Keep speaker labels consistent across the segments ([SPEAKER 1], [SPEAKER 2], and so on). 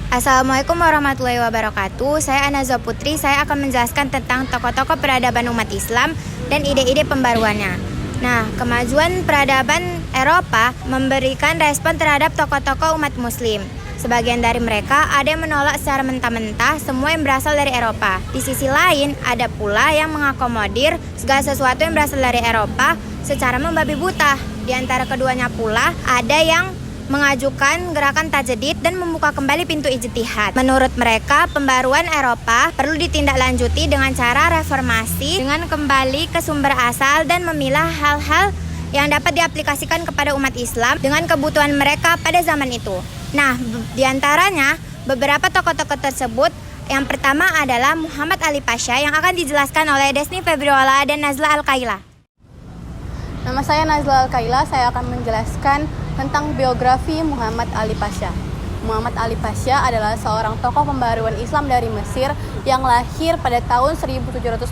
[SPEAKER 1] Assalamualaikum warahmatullahi wabarakatuh. Saya Anaza Putri. Saya akan menjelaskan tentang tokoh-tokoh peradaban umat Islam dan ide-ide pembaruannya. Nah, kemajuan peradaban Eropa memberikan respon terhadap tokoh-tokoh umat Muslim. Sebagian dari mereka ada yang menolak secara mentah-mentah semua yang berasal dari Eropa. Di sisi lain, ada pula yang mengakomodir segala sesuatu yang berasal dari Eropa secara membabi buta. Di antara keduanya pula, ada yang mengajukan gerakan tajdid dan membuka kembali pintu ijtihad. Menurut mereka, pembaruan Eropa perlu ditindaklanjuti dengan cara reformasi dengan kembali ke sumber asal dan memilah hal-hal yang dapat diaplikasikan kepada umat Islam dengan kebutuhan mereka pada zaman itu. Nah, di antaranya beberapa tokoh-tokoh tersebut, yang pertama adalah Muhammad Ali Pasha yang akan dijelaskan oleh Desni Febriola dan Nazla Al-Kaila.
[SPEAKER 2] Nama saya Nazla Al-Kaila, saya akan menjelaskan tentang biografi Muhammad Ali Pasha. Muhammad Ali Pasha adalah seorang tokoh pembaruan Islam dari Mesir yang lahir pada tahun 1769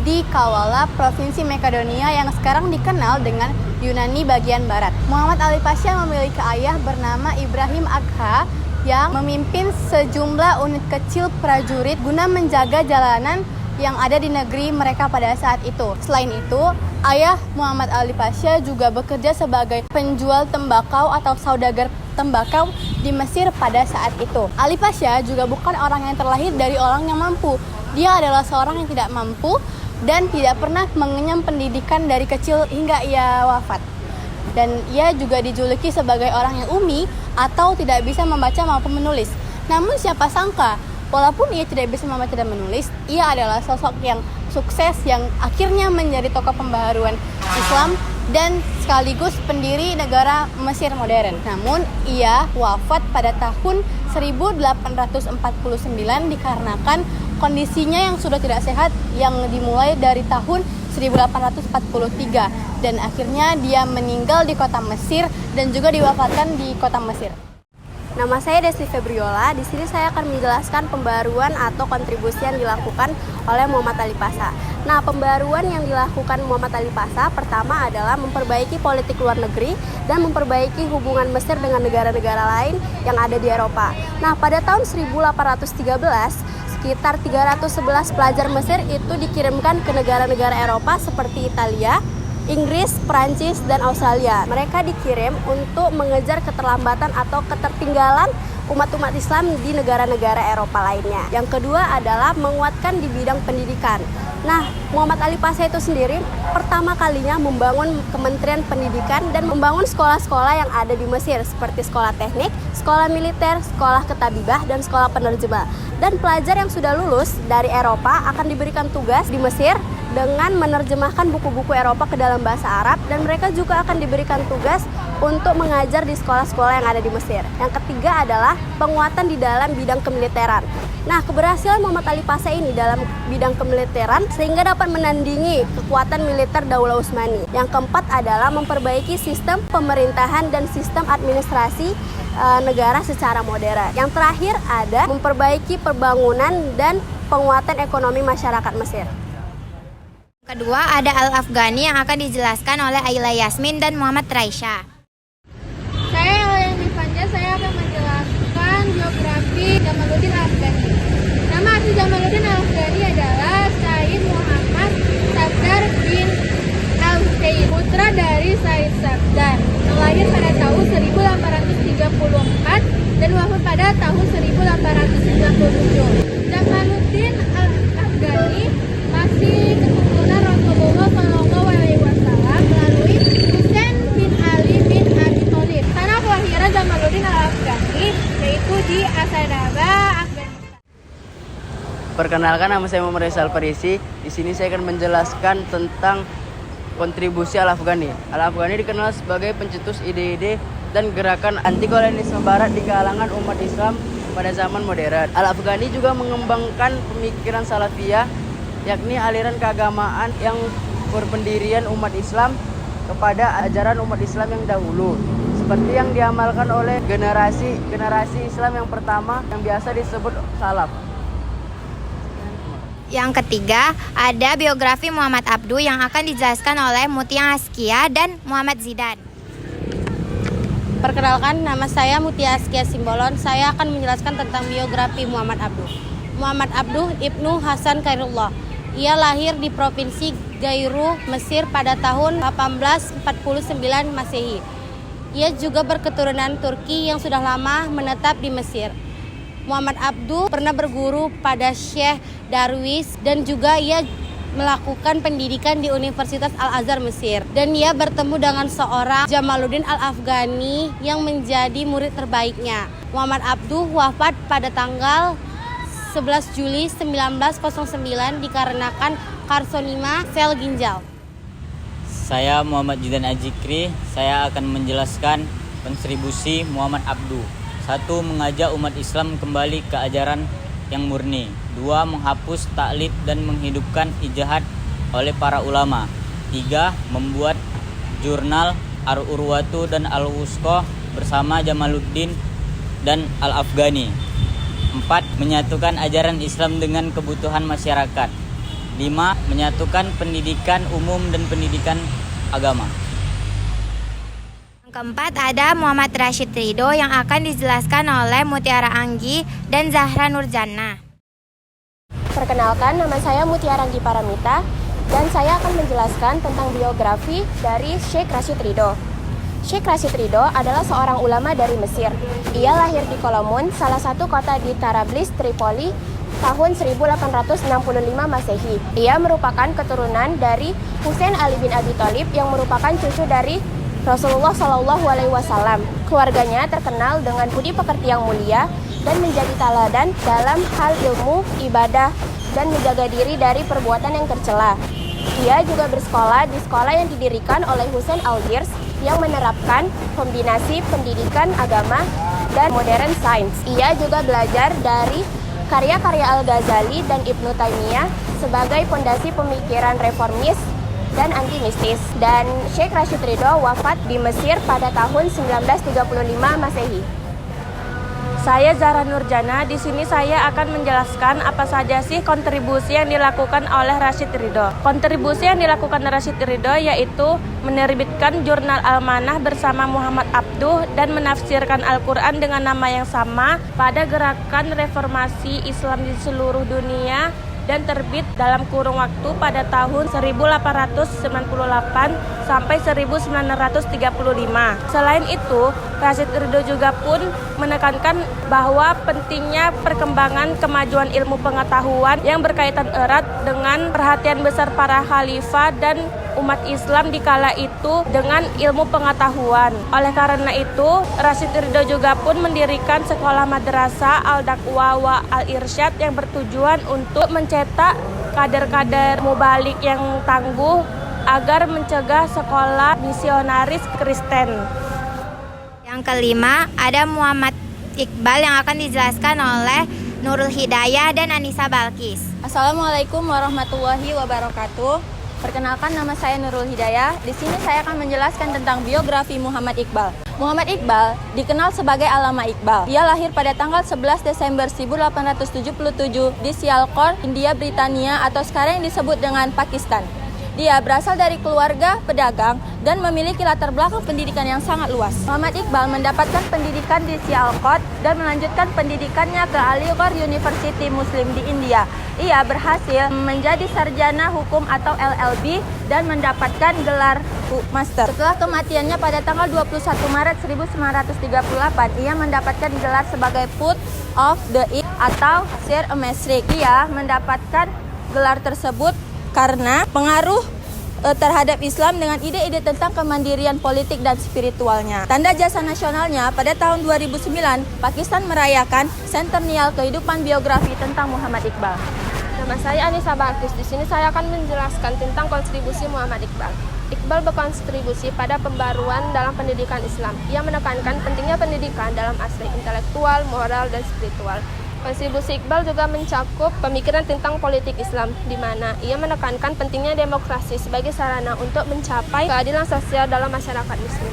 [SPEAKER 2] di Kawala, Provinsi Makedonia yang sekarang dikenal dengan Yunani bagian barat. Muhammad Ali Pasha memiliki ayah bernama Ibrahim Agha yang memimpin sejumlah unit kecil prajurit guna menjaga jalanan yang ada di negeri mereka pada saat itu. Selain itu, ayah Muhammad Ali Pasha juga bekerja sebagai penjual tembakau atau saudagar tembakau di Mesir pada saat itu. Ali Pasha juga bukan orang yang terlahir dari orang yang mampu. Dia adalah seorang yang tidak mampu dan tidak pernah mengenyam pendidikan dari kecil hingga ia wafat. Dan ia juga dijuluki sebagai orang yang umi atau tidak bisa membaca maupun menulis. Namun siapa sangka, walaupun ia tidak bisa membaca dan menulis, ia adalah sosok yang sukses yang akhirnya menjadi tokoh pembaharuan Islam dan sekaligus pendiri negara Mesir modern. Namun, ia wafat pada tahun 1849 dikarenakan kondisinya yang sudah tidak sehat yang dimulai dari tahun 1843 dan akhirnya dia meninggal di kota Mesir dan juga diwafatkan di kota Mesir. Nama saya Desni Febriola. Di sini saya akan menjelaskan pembaruan atau kontribusi yang dilakukan oleh Muhammad Ali Pasha. Nah, pembaruan yang dilakukan Muhammad Ali Pasha pertama adalah memperbaiki politik luar negeri dan memperbaiki hubungan Mesir dengan negara-negara lain yang ada di Eropa. Nah, pada tahun 1813, sekitar 311 pelajar Mesir itu dikirimkan ke negara-negara Eropa seperti Italia, Inggris, Prancis, dan Australia. Mereka dikirim untuk mengejar keterlambatan atau ketertinggalan umat-umat Islam di negara-negara Eropa lainnya. Yang kedua adalah menguatkan di bidang pendidikan. Nah, Muhammad Ali Pasha itu sendiri pertama kalinya membangun Kementerian Pendidikan dan membangun sekolah-sekolah yang ada di Mesir seperti sekolah teknik, sekolah militer, sekolah ketabibah, dan sekolah penerjemah. Dan pelajar yang sudah lulus dari Eropa akan diberikan tugas di Mesir dengan menerjemahkan buku-buku Eropa ke dalam bahasa Arab, dan mereka juga akan diberikan tugas untuk mengajar di sekolah-sekolah yang ada di Mesir. Yang ketiga adalah penguatan di dalam bidang kemiliteran. Nah, keberhasilan Muhammad Ali Pasha ini dalam bidang kemiliteran sehingga dapat menandingi kekuatan militer Daulah Utsmani. Yang keempat adalah memperbaiki sistem pemerintahan dan sistem administrasi negara secara modern. Yang terakhir ada memperbaiki pembangunan dan penguatan ekonomi masyarakat Mesir.
[SPEAKER 1] Kedua, ada Al-Afghani yang akan dijelaskan oleh Ayla Yasmin dan Muhammad Raisya.
[SPEAKER 3] Saya Ayla Fanja, saya akan menjelaskan biografi Jamaluddin Al-Afghani. Nama asli Jamaluddin Al-Afghani adalah Said Muhammad Safdar bin Al-Husain, putra dari Said Safdar, yang lahir pada tahun 1834 dan wafat pada tahun 1897. Jamaluddin Al-Afghani masih keturunan Rasulullah SAW melalui Husain bin Ali bin Abi Thalib. Tanah kelahiran Jamaluddin Al-Afghani yaitu di Asadabad, Afghanistan.
[SPEAKER 4] Perkenalkan, nama saya Muhammad Rizal Parisi. Di sini saya akan menjelaskan tentang kontribusi Al-Afghani. Al-Afghani dikenal sebagai pencetus ide-ide dan gerakan anti kolonialisme barat di kalangan umat Islam pada zaman modern. Al-Afghani juga mengembangkan pemikiran Salafiyah, yakni aliran keagamaan yang berpendirian umat Islam kepada ajaran umat Islam yang dahulu, seperti yang diamalkan oleh generasi Islam yang pertama yang biasa disebut salaf.
[SPEAKER 1] Yang ketiga, ada biografi Muhammad Abduh yang akan dijelaskan oleh Mutia Askia dan Muhammad Zidan.
[SPEAKER 2] Perkenalkan, nama saya Mutia Askia Simbolon. Saya akan menjelaskan tentang biografi Muhammad Abduh. Muhammad Abduh Ibnu Hasan Khairullah. Ia lahir di Provinsi Gairu, Mesir pada tahun 1849 Masehi. Ia juga berketurunan Turki yang sudah lama menetap di Mesir. Muhammad Abduh pernah berguru pada Syekh Darwis dan juga ia melakukan pendidikan di Universitas Al-Azhar Mesir. Dan ia bertemu dengan seorang Jamaluddin Al-Afghani yang menjadi murid terbaiknya. Muhammad Abduh wafat pada tanggal 11 Juli 1909 dikarenakan karsinoma sel ginjal.
[SPEAKER 5] Saya Muhammad Jidan Ajikri. Saya akan menjelaskan kontribusi Muhammad Abduh. 1. Mengajak umat Islam kembali ke ajaran yang murni. 2. Menghapus taklid dan menghidupkan ijtihad oleh para ulama. 3. Membuat jurnal Al-Urwatu dan Al-Wusqa bersama Jamaluddin dan Al-Afghani. 4. Menyatukan ajaran Islam dengan kebutuhan masyarakat. 5. Menyatukan pendidikan umum dan pendidikan agama.
[SPEAKER 1] Yang keempat ada Muhammad Rashid Ridho yang akan dijelaskan oleh Mutiara Anggi dan Zahra Nurjana.
[SPEAKER 2] Perkenalkan, nama saya Mutiara Anggi Paramita dan saya akan menjelaskan tentang biografi dari Syekh Rashid Ridho. Syekh Rashid Ridho adalah seorang ulama dari Mesir. Ia lahir di Kolomun, salah satu kota di Tarablis, Tripoli, tahun 1865 Masehi. Ia merupakan keturunan dari Husain Ali bin Abi Thalib yang merupakan cucu dari Rasulullah SAW. Keluarganya terkenal dengan budi pekerti yang mulia dan menjadi teladan dalam hal ilmu, ibadah, dan menjaga diri dari perbuatan yang tercela. Ia juga bersekolah di sekolah yang didirikan oleh Husain Al-Girs yang menerapkan kombinasi pendidikan agama dan modern sains. Ia juga belajar dari karya-karya Al-Ghazali dan Ibnu Taimiyah sebagai pondasi pemikiran reformis dan anti-mistis. Dan Syekh Rashid Ridho wafat di Mesir pada tahun 1935 Masehi. Saya Zahra Nurjana. Di sini saya akan menjelaskan apa saja sih kontribusi yang dilakukan oleh Rashid Ridho. Kontribusi yang dilakukan Rashid Ridho yaitu menerbitkan jurnal Al-Manah bersama Muhammad Abduh dan menafsirkan Al-Quran dengan nama yang sama pada gerakan reformasi Islam di seluruh dunia dan terbit dalam kurun waktu pada tahun 1898 sampai 1935. Selain itu, Rashid Ridho juga pun menekankan bahwa pentingnya perkembangan kemajuan ilmu pengetahuan yang berkaitan erat dengan perhatian besar para khalifah dan umat Islam di kala itu dengan ilmu pengetahuan. Oleh karena itu, Rashid Ridho juga pun mendirikan sekolah madrasah Al-Daqwa wa Al-Irsyad yang bertujuan untuk mencetak kader-kader mubalik yang tangguh agar mencegah sekolah misionaris Kristen.
[SPEAKER 1] Yang kelima ada Muhammad Iqbal yang akan dijelaskan oleh Nurul Hidayah dan Anissa Balkis.
[SPEAKER 2] Assalamualaikum warahmatullahi wabarakatuh. Perkenalkan, nama saya Nurul Hidayah. Di sini saya akan menjelaskan tentang biografi Muhammad Iqbal. Muhammad Iqbal dikenal sebagai Allama Iqbal. Ia lahir pada tanggal 11 Desember 1877 di Sialkot, India, Britania atau sekarang yang disebut dengan Pakistan. Dia berasal dari keluarga pedagang dan memiliki latar belakang pendidikan yang sangat luas. Muhammad Iqbal mendapatkan pendidikan di Sialkot dan melanjutkan pendidikannya ke Aligarh University Muslim di India. Ia berhasil menjadi sarjana hukum atau LLB dan mendapatkan gelar master. Setelah kematiannya pada tanggal 21 Maret 1938, ia mendapatkan gelar sebagai Foot of the East atau Sir Mesrik. Ia mendapatkan gelar tersebut karena pengaruh terhadap Islam dengan ide-ide tentang kemandirian politik dan spiritualnya. Tanda jasa nasionalnya, pada tahun 2009, Pakistan merayakan senternial kehidupan biografi tentang Muhammad Iqbal.
[SPEAKER 3] Nama saya Anissa Balkis. Di sini saya akan menjelaskan tentang kontribusi Muhammad Iqbal. Iqbal berkontribusi pada pembaruan dalam pendidikan Islam. Ia menekankan pentingnya pendidikan dalam aspek intelektual, moral, dan spiritual. Kontribusi Iqbal juga mencakup pemikiran tentang politik Islam, di mana ia menekankan pentingnya demokrasi sebagai sarana untuk mencapai keadilan sosial dalam masyarakat Muslim.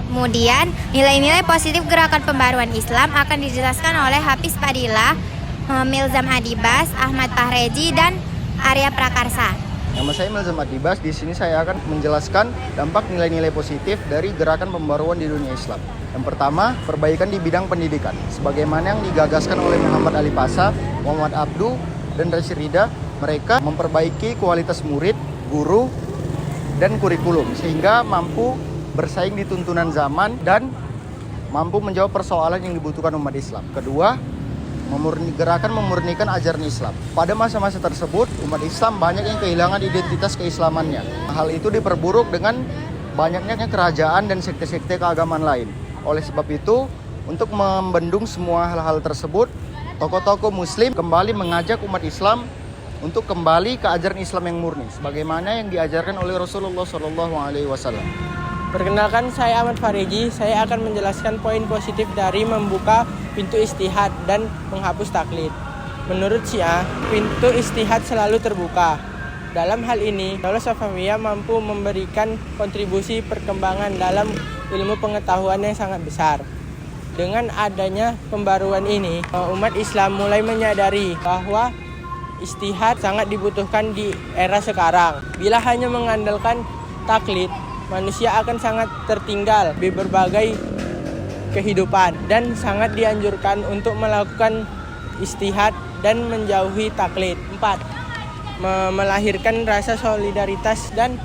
[SPEAKER 1] Kemudian, nilai-nilai positif gerakan pembaruan Islam akan dijelaskan oleh Hafiz Fadilah, Milzam Adibas, Ahmad Fahreji, dan Arya Prakarsa.
[SPEAKER 6] Nama saya Melzam Adibas. Di sini saya akan menjelaskan dampak nilai-nilai positif dari gerakan pembaruan di dunia Islam. Yang pertama, perbaikan di bidang pendidikan. Sebagaimana yang digagaskan oleh Muhammad Ali Pasha, Muhammad Abduh, dan Rashid Ridha, mereka memperbaiki kualitas murid, guru, dan kurikulum sehingga mampu bersaing di tuntunan zaman dan mampu menjawab persoalan yang dibutuhkan umat Islam. Kedua, gerakan memurnikan ajaran Islam. Pada masa-masa tersebut, umat Islam banyak yang kehilangan identitas keislamannya. Hal itu diperburuk dengan banyaknya kerajaan dan sekte-sekte keagamaan lain. Oleh sebab itu, untuk membendung semua hal-hal tersebut, tokoh-tokoh Muslim kembali mengajak umat Islam untuk kembali ke ajaran Islam yang murni, sebagaimana yang diajarkan oleh Rasulullah SAW.
[SPEAKER 7] Perkenalkan, saya Ahmad Fariji. Saya akan menjelaskan poin positif dari membuka pintu istihad dan menghapus taklid. Menurut Syiah, pintu istihad selalu terbuka. Dalam hal ini, Daulah Safawiyah mampu memberikan kontribusi perkembangan dalam ilmu pengetahuan yang sangat besar. Dengan adanya pembaruan ini, umat Islam mulai menyadari bahwa istihad sangat dibutuhkan di era sekarang. Bila hanya mengandalkan taklid, manusia akan sangat tertinggal di berbagai kehidupan dan sangat dianjurkan untuk melakukan istihad dan menjauhi taklid. 4. Melahirkan rasa solidaritas dan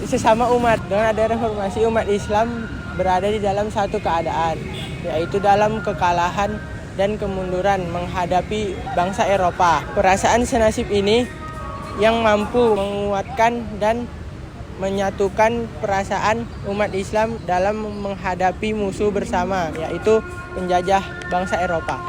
[SPEAKER 7] sesama umat. Dengan ada reformasi, umat Islam berada di dalam satu keadaan, yaitu dalam kekalahan dan kemunduran menghadapi bangsa Eropa. Perasaan senasib ini yang mampu menguatkan dan menyatukan perasaan umat Islam dalam menghadapi musuh bersama, yaitu penjajah bangsa Eropa.